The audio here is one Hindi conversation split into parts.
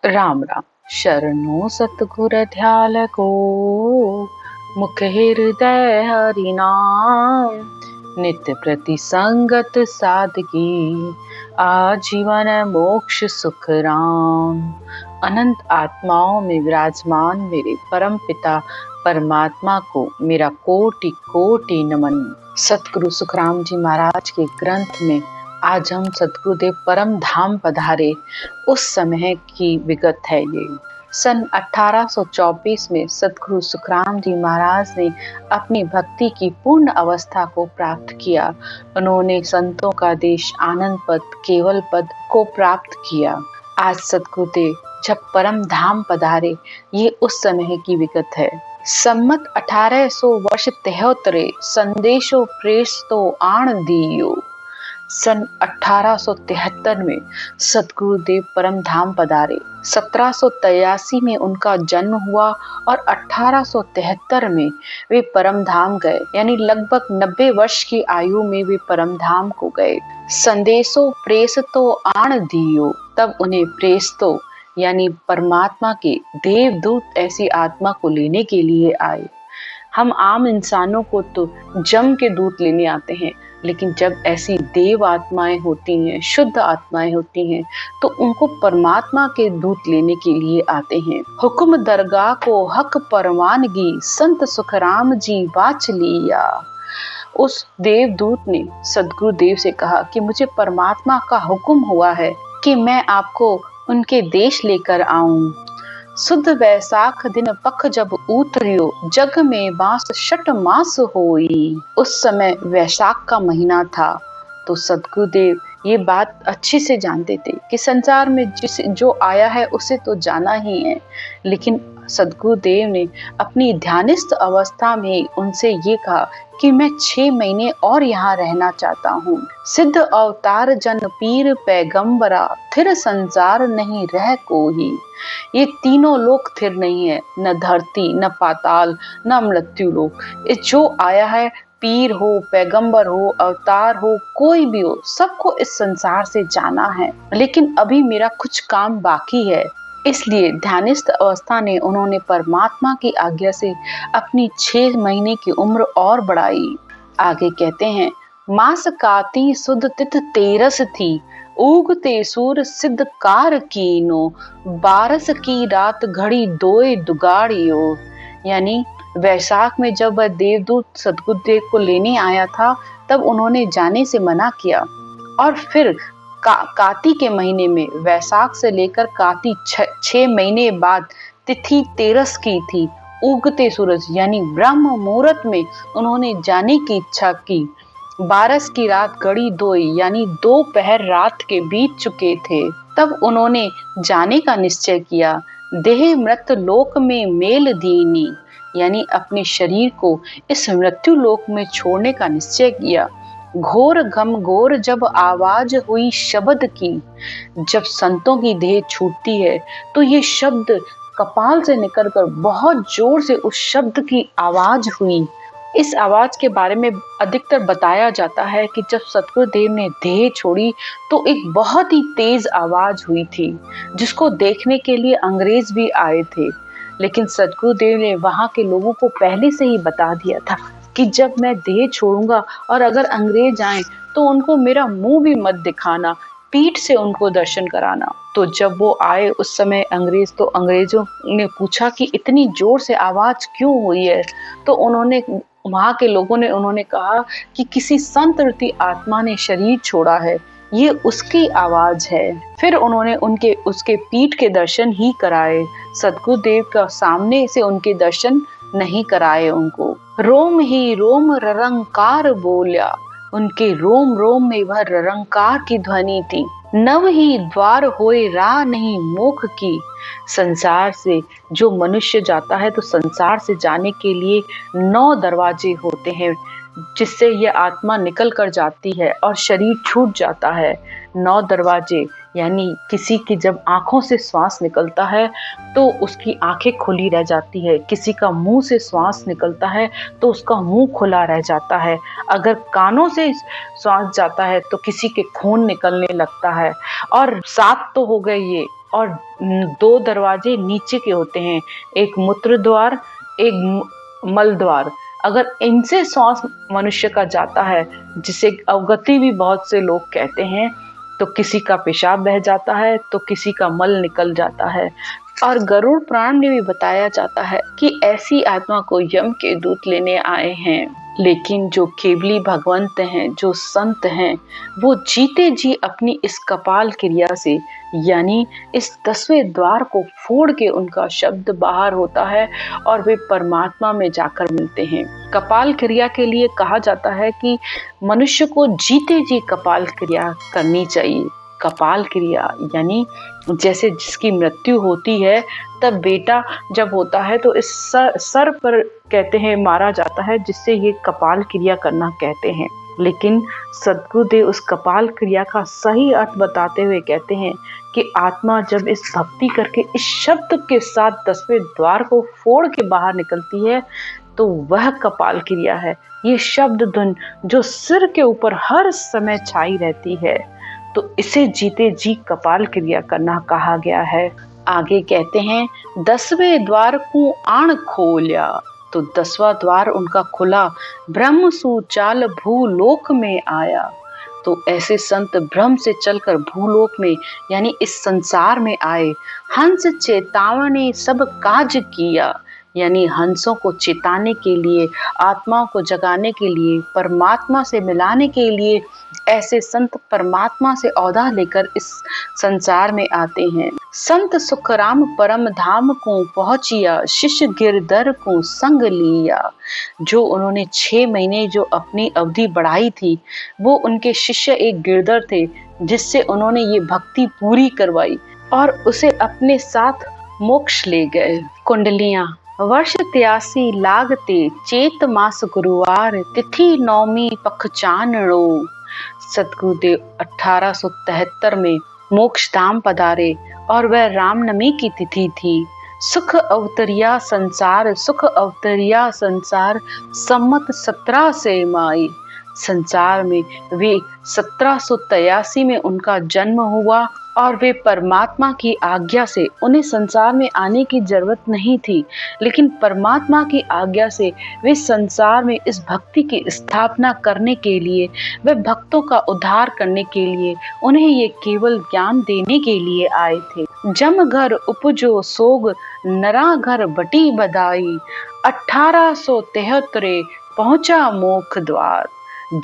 राम राम। शरणो सतगुर ध्याल को, मुख हृदय हरि नाम। नित्य प्रति संगत सादगी, आजीवन मोक्ष सुख राम। अनंत आत्माओं में विराजमान मेरे परम पिता परमात्मा को मेरा कोटि कोटि नमन। सतगुरु सुखराम जी महाराज के ग्रंथ में आज हम सतगुरुदेव परम धाम पधारे उस समय की विगत है। ये सन 1824 में सतगुरु सुखराम जी महाराज ने अपनी भक्ति की पूर्ण अवस्था को प्राप्त किया। उन्होंने संतों का देश आनंद पद केवल पद को प्राप्त किया। आज सतगुरुदेव जब परम धाम पधारे, ये उस समय की विगत है। सम्मत 1800 वर्ष 73 संदेशो प्रेस्तो आण दियो। सन 1873 में सतगुरुदेव परम धाम पधारे। 1783 में उनका जन्म हुआ और 1873 में वे परम धाम गए, यानी लगभग 90 वर्ष की आयु में वे परम धाम को गए। संदेशो प्रेसतो आण दियो, तब उन्हें प्रेस्तो यानी परमात्मा के देवदूत ऐसी आत्मा को लेने के लिए आए। हम आम इंसानों को तो जम के दूत लेने आते हैं, लेकिन जब ऐसी देव आत्माएं होती हैं, शुद्ध आत्माएं होती हैं, तो उनको परमात्मा के दूत लेने के लिए आते हैं। हुक्म दरगाह को हक परवानगी, संत सुखराम जी वाच लिया। उस देवदूत ने सदगुरुदेव से कहा कि मुझे परमात्मा का हुक्म हुआ है कि मैं आपको उनके देश लेकर आऊं। सुध वैसाख दिन पख जब उतरियो, जग में बास शट मास होई। उस समय वैशाख का महीना था। तो सदगुरुदेव ये बात अच्छे से जानते थे कि संसार में जो आया है उसे तो जाना ही है, लेकिन सदगुरुदेव ने अपनी ध्यानिस्थ अवस्था में उनसे ये कहा कि मैं 6 महीने और यहाँ रहना चाहता हूँ। सिद्ध अवतार जन पीर पैगंबरा, थिर संसार नहीं रह कोई। ये तीनों लोक स्थिर नहीं है, न धरती, न पाताल, न मृत्यु लोक। जो आया है, पीर हो, पैगंबर हो, अवतार हो, कोई भी हो, सबको इस संसार से जाना है। लेकिन अभी मेरा कुछ काम बाकी है। इसलिए ध्यानिस्थ अवस्था ने उन्होंने परमात्मा की आज्ञा से अपनी 6 महीने की उम्र और बढ़ाई। आगे कहते हैं, मास काती सुध तिथ 13 थी, उगते सूर सिद्ध कार कीनो, 12 की रात घड़ी दोए दुगाड़ियो। यानी वैशाख में जब वह देवदूत सदगुरुदेव को लेने आया था, तब उन्होंने जाने से मना किया। और फिर काती के महीने में, वैशाख से लेकर काती 6 महीने बाद तिथि 13 की थी, उगते सूरज यानी ब्रह्म मुहूर्त में उन्होंने जाने की इच्छा की। 12 की रात घड़ी दोई यानी 2 पहर रात के बीत चुके थे, तब उन्होंने जाने का निश्चय किया। देह मृत लोक में मेल दीनी, यानी अपने शरीर को इस मृत्यु लोक में छोड़ने का निश्चय किया। घोर गम घोर जब आवाज हुई शब्द की, जब संतों की देह छूटती है तो ये शब्द कपाल से निकलकर बहुत जोर से उस शब्द की आवाज हुई। इस आवाज के बारे में अधिकतर बताया जाता है कि जब सतगुरुदेव ने देह छोड़ी तो एक बहुत ही तेज आवाज हुई थी, जिसको देखने के लिए अंग्रेज भी आए थे। लेकिन सतगुरुदेव ने वहां के लोगों को पहले से ही बता दिया था कि जब मैं देह छोड़ूंगा और अगर अंग्रेज आए तो उनको मेरा मुंह भी मत दिखाना, पीठ से उनको दर्शन कराना। तो जब वो आए उस समय अंग्रेज, तो अंग्रेजों ने पूछा कि इतनी जोर से आवाज क्यों हुई है। तो उन्होंने, वहां के लोगों ने उन्होंने कहा कि किसी संत रूपी आत्मा ने शरीर छोड़ा है, ये उसकी आवाज है। फिर उन्होंने उसके पीठ के दर्शन ही कराए। सतगुरुदेव का सामने से उनके दर्शन नहीं कराए उनको। रोम ही रोम ररंकार बोल्या, उनके रोम रोम में वह ररंकार की ध्वनि थी। नव ही द्वार होए राह नहीं मोख की। संसार से जो मनुष्य जाता है तो संसार से जाने के लिए 9 दरवाजे होते हैं, जिससे यह आत्मा निकल कर जाती है और शरीर छूट जाता है। 9 दरवाजे यानी किसी की जब आंखों से श्वास निकलता है तो उसकी आंखें खुली रह जाती है, किसी का मुंह से श्वास निकलता है तो उसका मुंह खुला रह जाता है, अगर कानों से श्वास जाता है तो किसी के खून निकलने लगता है। और 7 तो हो गए ये, और 2 दरवाजे नीचे के होते हैं, एक मूत्र द्वार, एक मल द्वार। अगर इनसे श्वास मनुष्य का जाता है, जिसे अवगति भी बहुत से लोग कहते हैं, तो किसी का पेशाब बह जाता है तो किसी का मल निकल जाता है। और गरुड़ पुराण में भी बताया जाता है कि ऐसी आत्मा को यम के दूत लेने आए हैं। लेकिन जो केवली भगवंत हैं, जो संत हैं, वो जीते जी अपनी इस कपाल क्रिया से, यानी इस 10वें द्वार को फोड़ के उनका शब्द बाहर होता है और वे परमात्मा में जाकर मिलते हैं। कपाल क्रिया के लिए कहा जाता है कि मनुष्य को जीते जी कपाल क्रिया करनी चाहिए। कपाल क्रिया यानी जैसे जिसकी मृत्यु होती है, तब बेटा जब होता है तो इस सर पर कहते हैं मारा जाता है, जिससे ये कपाल क्रिया करना कहते हैं। लेकिन सद्गुरुदेव उस कपाल क्रिया का सही अर्थ बताते हुए कहते हैं कि आत्मा जब इस भक्ति करके इस शब्द के साथ 10वें द्वार को फोड़ के बाहर निकलती है, तो वह कपाल क्रिया है। ये शब्द धुन जो सिर के ऊपर हर समय छाई रहती है, तो इसे जीते जी कपाल क्रिया करना कहा गया है। आगे कहते हैं 10वें द्वार को आण खोल्या, तो 10वां द्वार उनका खुला, ब्रह्म सुचाल भूलोक में आया। तो ऐसे संत ब्रह्म से चलकर भूलोक में यानी इस संसार में आए। हंस चेतावनी सब काज किया, यानी हंसों को चेताने के लिए, आत्मा को जगाने के लिए, परमात्मा से मिलाने के लिए ऐसे संत परमात्मा से औधा लेकर इस संसार में आते हैं। संत सुखराम परम धाम को पहुंचिया, शिष्य गिरधर को संग लिया। जो उन्होंने 6 महीने जो अपनी अवधि बढ़ाई थी, वो उनके शिष्य एक गिरधर थे, जिससे उन्होंने ये भक्ति पूरी करवाई और उसे अपने साथ मोक्ष ले गए। कुंडलियां वर्ष 83 लागते, चेत मास गुरुवार, तिथि नौमी पख चानड़ो। सतगुरुदेव 1873 में मोक्ष धाम पधारे और वह रामनवमी की तिथि थी। सुख अवतरिया संसार, सुख अवतरिया संसार, सम्मत 17 से माई। संसार में वे 1783 में उनका जन्म हुआ और वे परमात्मा की आज्ञा से, उन्हें संसार में आने की जरूरत नहीं थी, लेकिन परमात्मा की आज्ञा से वे संसार में इस भक्ति की स्थापना करने के लिए, वे भक्तों का उद्धार करने के लिए, उन्हें ये केवल ज्ञान देने के लिए आए थे। जम घर उपजो सोग, नरा घर बटी बधाई, 1873 पहुंचा मोक्ष द्वार।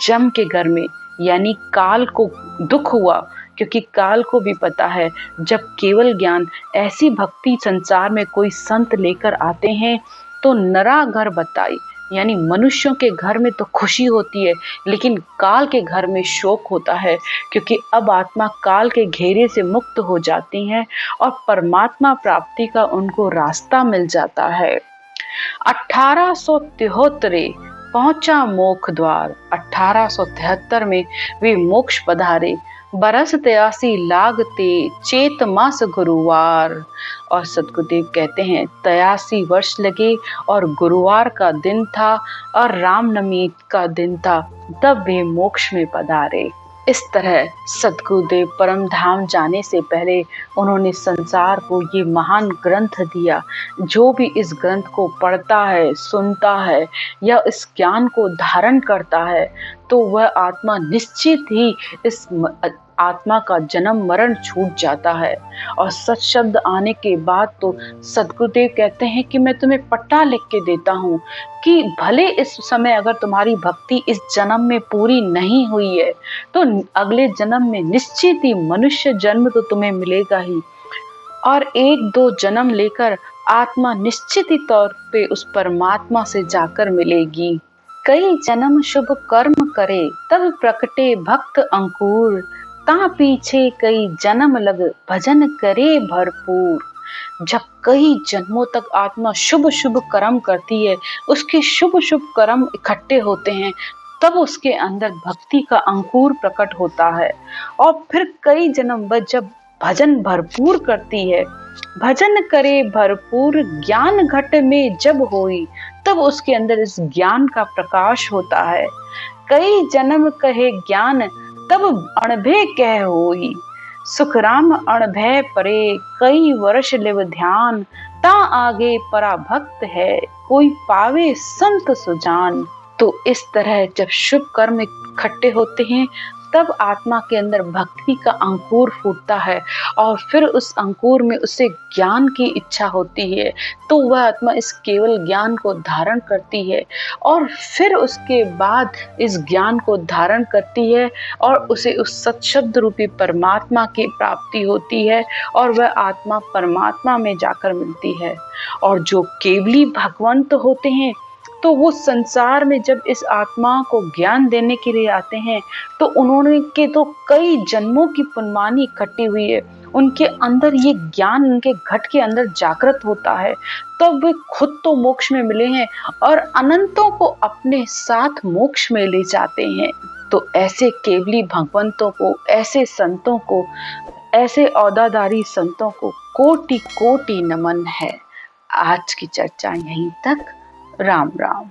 जम के घर में यानी काल को दुख हुआ, क्योंकि काल को भी पता है जब केवल ज्ञान, ऐसी भक्ति संसार में कोई संत लेकर आते हैं तो नरा घर बताई, यानी मनुष्यों के घर में तो खुशी होती है, लेकिन काल के घर में शोक होता है, क्योंकि अब आत्मा काल के घेरे से मुक्त हो जाती हैं और परमात्मा प्राप्ति का उनको रास्ता मिल जाता है। 1873 पहुंचा मोक्ष द्वार। 1873 में वे मोक्ष पधारे। बरस 83 लागते, चेत मास गुरुवार। और सतगुरुदेव कहते हैं 83 वर्ष लगे और गुरुवार का दिन था और रामनवमी का दिन था, तब वे मोक्ष में पधारे। इस तरह सतगुरुदेव परम धाम जाने से पहले उन्होंने संसार को ये महान ग्रंथ दिया। जो भी इस ग्रंथ को पढ़ता है, सुनता है या इस ज्ञान को धारण करता है, तो वह आत्मा निश्चित ही इस आत्मा का जन्म मरण छूट जाता है। और सच शब्द आने के बाद तो सतगुरुदेव कहते हैं कि मैं तुम्हें पट्टा लिख के देता हूँ कि भले इस समय अगर तुम्हारी भक्ति इस जन्म में पूरी नहीं हुई है, तो अगले जन्म में निश्चित ही मनुष्य जन्म तो तुम्हें मिलेगा ही, और 1-2 जन्म लेकर आत्मा निश्चित ही तौर पे उस परमात्मा से जाकर मिलेगी। कई जन्म शुभ कर्म करे, तब प्रकटे भक्त अंकुर, ता पीछे कई जन्म लग, भजन करे भरपूर। जब कई जन्मों तक आत्मा शुभ शुभ कर्म करती है, उसके शुभ शुभ कर्म इकट्ठे होते हैं, तब उसके अंदर भक्ति का अंकुर प्रकट होता है। और फिर कई जन्म बाद जब भजन भरपूर करती है। भजन करे भरपूर ज्ञान घट में जब होई, तब उसके अंदर इस ज्ञान का प्रकाश होता है। कई जन्म कहे ज्ञान, तब अणभय कह होई। सुख राम अणभय परे, कई वर्ष लिव ध्यान। ता आगे परा भक्त है, कोई पावे संत सुजान। तो इस तरह जब शुभ कर्म इकट्ठे होते हैं, तब आत्मा के अंदर भक्ति का अंकुर फूटता है और फिर उस अंकुर में उसे ज्ञान की इच्छा होती है। तो वह आत्मा इस केवल ज्ञान को धारण करती है और फिर उसके बाद इस ज्ञान को धारण करती है और उसे उस सत्शब्द रूपी परमात्मा की प्राप्ति होती है और वह आत्मा परमात्मा में जाकर मिलती है। और जो केवली भगवंत होते हैं, तो वो संसार में जब इस आत्मा को ज्ञान देने के लिए आते हैं, तो उन्होंने के तो कई जन्मों की पुण्यमानी इकट्ठी हुई है। उनके अंदर ये ज्ञान उनके घट के अंदर जागृत होता है, तब वे खुद तो मोक्ष में मिले हैं और अनंतों को अपने साथ मोक्ष में ले जाते हैं। तो ऐसे केवली भगवंतों को, ऐसे संतों को, ऐसे औदाधारी संतों को कोटि कोटि नमन है। आज की चर्चा यहीं तक। राम राम।